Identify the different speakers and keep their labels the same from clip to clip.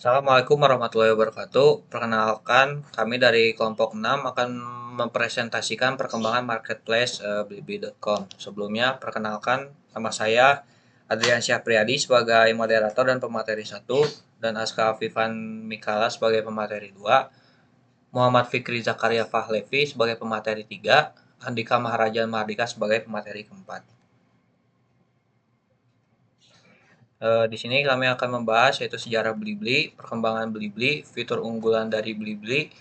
Speaker 1: Assalamualaikum warahmatullahi wabarakatuh. Perkenalkan, kami dari kelompok 6 akan mempresentasikan perkembangan marketplace Blibli.com. Sebelumnya, perkenalkan nama saya Adrian Syahpriyadi sebagai moderator dan pemateri 1 dan Aska Afifan Mikala sebagai pemateri 2, Muhammad Fikri Zakaria Fahlevi sebagai pemateri 3, Andika Maharajan Mahardika sebagai pemateri keempat. Di sini kami akan membahas yaitu sejarah Blibli, perkembangan Blibli, fitur unggulan dari Blibli,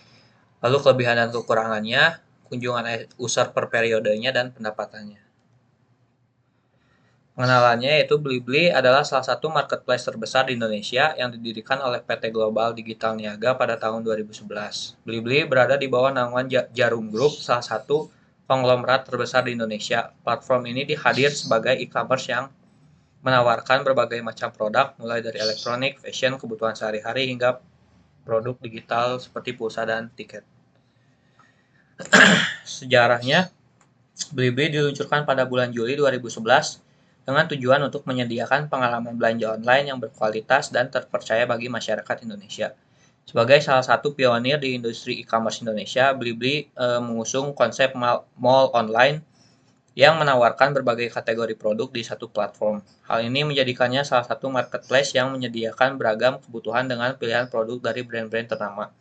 Speaker 1: lalu kelebihan dan kekurangannya, kunjungan user per periodenya, dan pendapatannya. Pengenalannya yaitu Blibli adalah salah satu marketplace terbesar di Indonesia yang didirikan oleh PT Global Digital Niaga pada tahun 2011. Blibli berada di bawah naungan Jarum Group, salah satu konglomerat terbesar di Indonesia. Platform ini dihadir sebagai e-commerce yang menawarkan berbagai macam produk, mulai dari elektronik, fashion, kebutuhan sehari-hari, hingga produk digital seperti pulsa dan tiket. Sejarahnya, Blibli diluncurkan pada bulan Juli 2011 dengan tujuan untuk menyediakan pengalaman belanja online yang berkualitas dan terpercaya bagi masyarakat Indonesia. Sebagai salah satu pionir di industri e-commerce Indonesia, Blibli mengusung konsep mall online yang menawarkan berbagai kategori produk di satu platform. Hal ini menjadikannya salah satu marketplace yang menyediakan beragam kebutuhan dengan pilihan produk dari brand-brand ternama.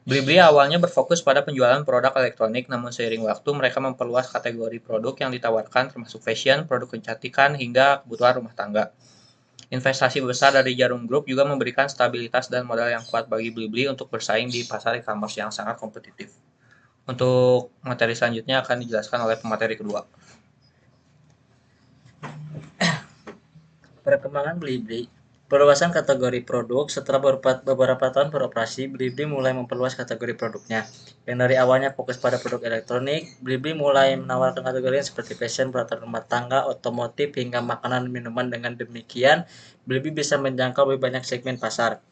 Speaker 1: Blibli awalnya berfokus pada penjualan produk elektronik, namun seiring waktu mereka memperluas kategori produk yang ditawarkan termasuk fashion, produk kecantikan, hingga kebutuhan rumah tangga. Investasi besar dari Jarum Group juga memberikan stabilitas dan modal yang kuat bagi Blibli untuk bersaing di pasar e-commerce yang sangat kompetitif. Untuk materi selanjutnya akan dijelaskan oleh pemateri kedua.
Speaker 2: Perkembangan Blibli. Perluasan kategori produk. Setelah beberapa tahun beroperasi, Blibli mulai memperluas kategori produknya. Yang dari awalnya fokus pada produk elektronik, Blibli mulai menawarkan kategori seperti fashion, peralatan rumah tangga, otomotif, hingga makanan dan minuman. Dengan demikian, Blibli bisa menjangkau lebih banyak segmen pasar.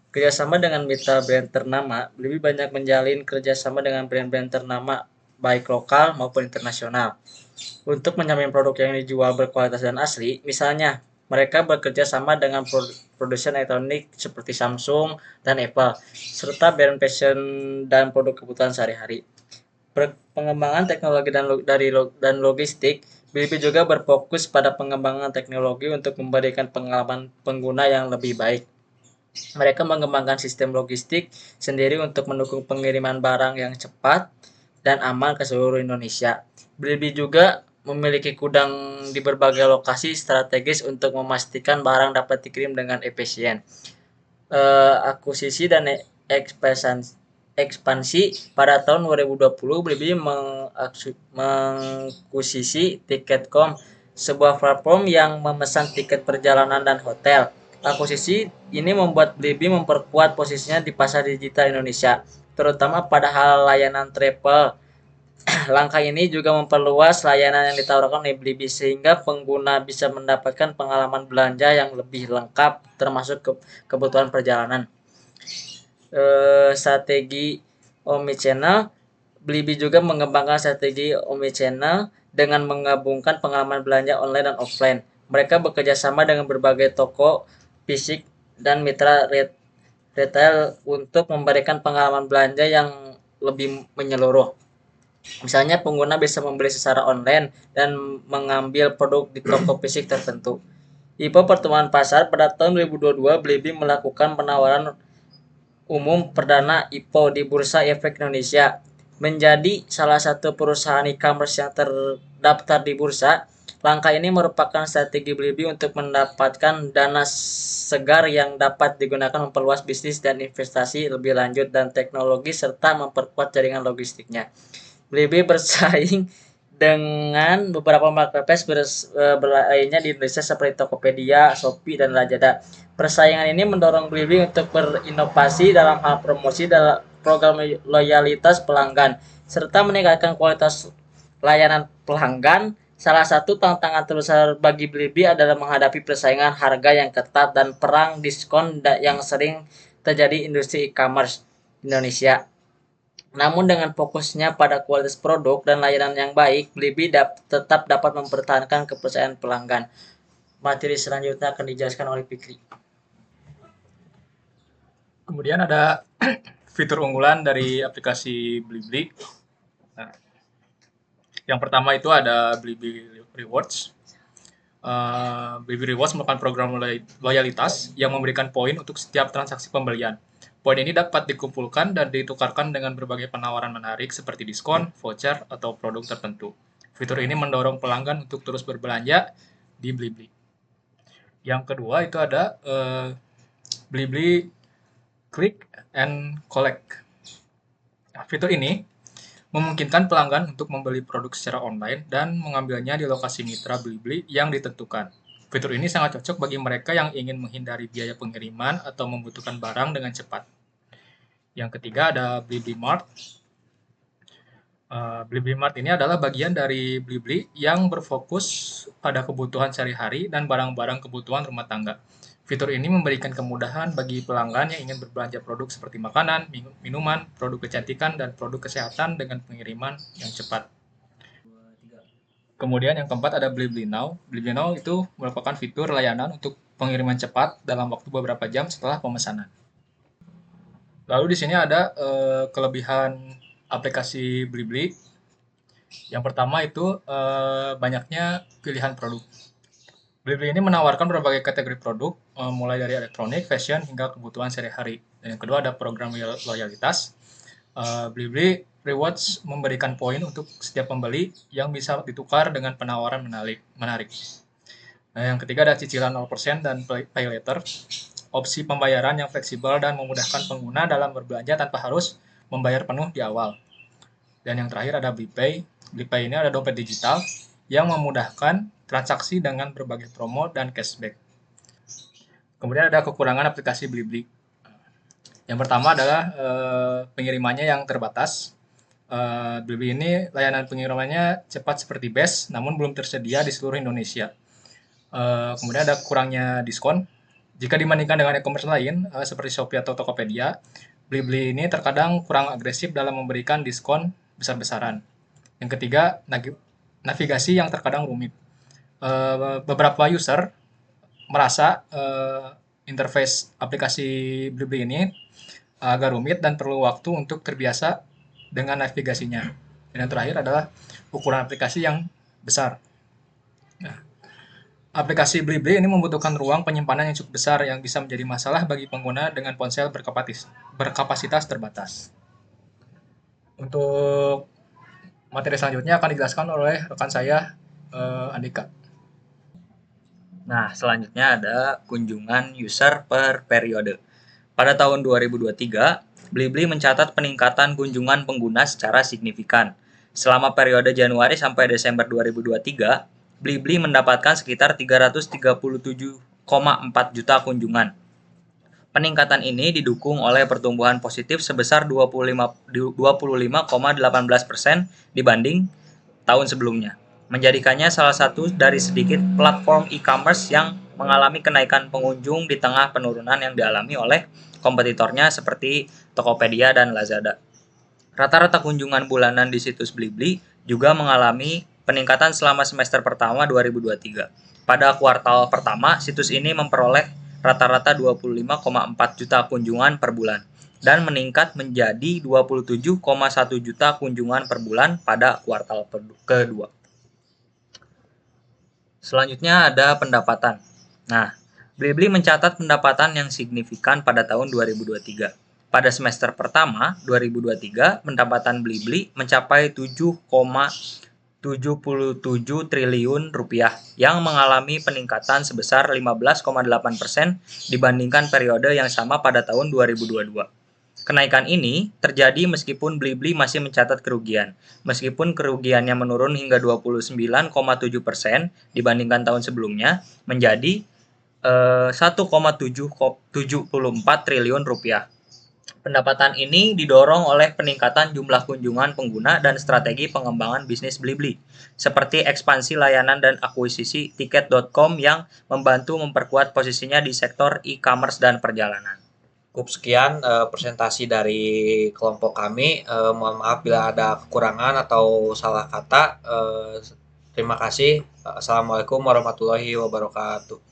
Speaker 2: Kerjasama dengan mitra brand ternama, Blibli banyak menjalin kerjasama dengan brand-brand ternama baik lokal maupun internasional untuk menjamin produk yang dijual berkualitas dan asli. Misalnya, mereka bekerja sama dengan produsen elektronik seperti Samsung dan Apple, serta brand fashion dan produk kebutuhan sehari-hari. Pengembangan teknologi dan logistik, Blibli juga berfokus pada pengembangan teknologi untuk memberikan pengalaman pengguna yang lebih baik. Mereka mengembangkan sistem logistik sendiri untuk mendukung pengiriman barang yang cepat dan aman ke seluruh Indonesia. Blibli juga memiliki gudang di berbagai lokasi strategis untuk memastikan barang dapat dikirim dengan efisien. Akuisisi dan ekspansi pada tahun 2020, Blibli mengakuisisi Tiket.com, sebuah platform yang memesan tiket perjalanan dan hotel. Akuisisi ini membuat Blibli memperkuat posisinya di pasar digital Indonesia, terutama pada hal layanan travel. Langkah ini juga memperluas layanan yang ditawarkan oleh Blibli sehingga pengguna bisa mendapatkan pengalaman belanja yang lebih lengkap termasuk kebutuhan perjalanan. Strategi omnichannel, Blibli juga mengembangkan strategi omnichannel dengan menggabungkan pengalaman belanja online dan offline. Mereka bekerja sama dengan berbagai toko fisik dan mitra retail untuk memberikan pengalaman belanja yang lebih menyeluruh. Misalnya pengguna bisa membeli secara online dan mengambil produk di toko fisik tertentu. IPO pertemuan pasar pada tahun 2022, Blibli melakukan penawaran umum perdana IPO di Bursa Efek Indonesia, menjadi salah satu perusahaan e-commerce yang terdaftar di bursa. Langkah ini merupakan strategi Blibli untuk mendapatkan dana segar yang dapat digunakan memperluas bisnis dan investasi lebih lanjut dan teknologi serta memperkuat jaringan logistiknya. Blibli bersaing dengan beberapa marketplace lainnya di Indonesia seperti Tokopedia, Shopee, dan Lazada. Persaingan ini mendorong Blibli untuk berinovasi dalam hal promosi dalam program loyalitas pelanggan, serta meningkatkan kualitas layanan pelanggan. Salah satu tantangan terbesar bagi Blibli adalah menghadapi persaingan harga yang ketat dan perang diskon yang sering terjadi industri e-commerce Indonesia. Namun dengan fokusnya pada kualitas produk dan layanan yang baik, Blibli tetap dapat mempertahankan kepercayaan pelanggan. Materi selanjutnya akan dijelaskan oleh Fikri.
Speaker 3: Kemudian ada fitur unggulan dari aplikasi Blibli. Nah, yang pertama itu ada Blibli Rewards. Blibli Rewards merupakan program loyalitas yang memberikan poin untuk setiap transaksi pembelian. Poin ini dapat dikumpulkan dan ditukarkan dengan berbagai penawaran menarik seperti diskon, voucher, atau produk tertentu. Fitur ini mendorong pelanggan untuk terus berbelanja di Blibli. Yang kedua itu ada Blibli Click and Collect. Nah, fitur ini memungkinkan pelanggan untuk membeli produk secara online dan mengambilnya di lokasi mitra Blibli yang ditentukan. Fitur ini sangat cocok bagi mereka yang ingin menghindari biaya pengiriman atau membutuhkan barang dengan cepat. Yang ketiga ada Blibli Mart. Blibli Mart ini adalah bagian dari Blibli yang berfokus pada kebutuhan sehari-hari dan barang-barang kebutuhan rumah tangga. Fitur ini memberikan kemudahan bagi pelanggan yang ingin berbelanja produk seperti makanan, minuman, produk kecantikan, dan produk kesehatan dengan pengiriman yang cepat. Kemudian yang keempat ada Blibli Now. Blibli Now itu merupakan fitur layanan untuk pengiriman cepat dalam waktu beberapa jam setelah pemesanan. Lalu di sini ada kelebihan aplikasi Blibli. Yang pertama itu banyaknya pilihan produk. Blibli ini menawarkan berbagai kategori produk, mulai dari elektronik, fashion, hingga kebutuhan sehari-hari. Dan yang kedua ada program loyalitas. Blibli Rewards memberikan poin untuk setiap pembeli yang bisa ditukar dengan penawaran menarik. Nah, yang ketiga ada cicilan 0% dan pay later. Opsi pembayaran yang fleksibel dan memudahkan pengguna dalam berbelanja tanpa harus membayar penuh di awal. Dan yang terakhir ada BliPay. BliPay ini ada dompet digital yang memudahkan transaksi dengan berbagai promo dan cashback. Kemudian ada kekurangan aplikasi Blibli. Yang pertama adalah pengirimannya yang terbatas. Blibli ini layanan pengirimannya cepat seperti BES, namun belum tersedia di seluruh Indonesia. Kemudian ada kurangnya diskon. Jika dibandingkan dengan e-commerce lain, seperti Shopee atau Tokopedia, Blibli ini terkadang kurang agresif dalam memberikan diskon besar-besaran. Yang ketiga, navigasi yang terkadang rumit. Beberapa user merasa interface aplikasi Blibli ini agak rumit dan perlu waktu untuk terbiasa dengan navigasinya. Dan yang terakhir adalah ukuran aplikasi yang besar. Nah, aplikasi Blibli ini membutuhkan ruang penyimpanan yang cukup besar yang bisa menjadi masalah bagi pengguna dengan ponsel berkapasitas terbatas. Untuk materi selanjutnya akan dijelaskan oleh rekan saya, Andika.
Speaker 1: Nah, selanjutnya ada kunjungan user per periode. Pada tahun 2023, Blibli mencatat peningkatan kunjungan pengguna secara signifikan. Selama periode Januari sampai Desember 2023, Blibli mendapatkan sekitar 337,4 juta kunjungan. Peningkatan ini didukung oleh pertumbuhan positif sebesar 25,18% dibanding tahun sebelumnya, menjadikannya salah satu dari sedikit platform e-commerce yang mengalami kenaikan pengunjung di tengah penurunan yang dialami oleh kompetitornya seperti Tokopedia dan Lazada. Rata-rata kunjungan bulanan di situs Blibli juga mengalami peningkatan selama semester pertama 2023. Pada kuartal pertama, situs ini memperoleh rata-rata 25,4 juta kunjungan per bulan dan meningkat menjadi 27,1 juta kunjungan per bulan pada kuartal kedua. Selanjutnya ada pendapatan. Nah, Blibli mencatat pendapatan yang signifikan pada tahun 2023. Pada semester pertama 2023, pendapatan Blibli mencapai 7,77 triliun rupiah yang mengalami peningkatan sebesar 15,8% dibandingkan periode yang sama pada tahun 2022. Kenaikan ini terjadi meskipun Blibli masih mencatat kerugian. Meskipun kerugiannya menurun hingga 29,7% dibandingkan tahun sebelumnya menjadi 1,774 triliun rupiah. Pendapatan ini didorong oleh peningkatan jumlah kunjungan pengguna dan strategi pengembangan bisnis Blibli, seperti ekspansi layanan dan akuisisi Tiket.com yang membantu memperkuat posisinya di sektor e-commerce dan perjalanan.
Speaker 4: Cukup sekian presentasi dari kelompok kami. Mohon maaf bila ada kekurangan atau salah kata. Terima kasih. Assalamualaikum warahmatullahi wabarakatuh.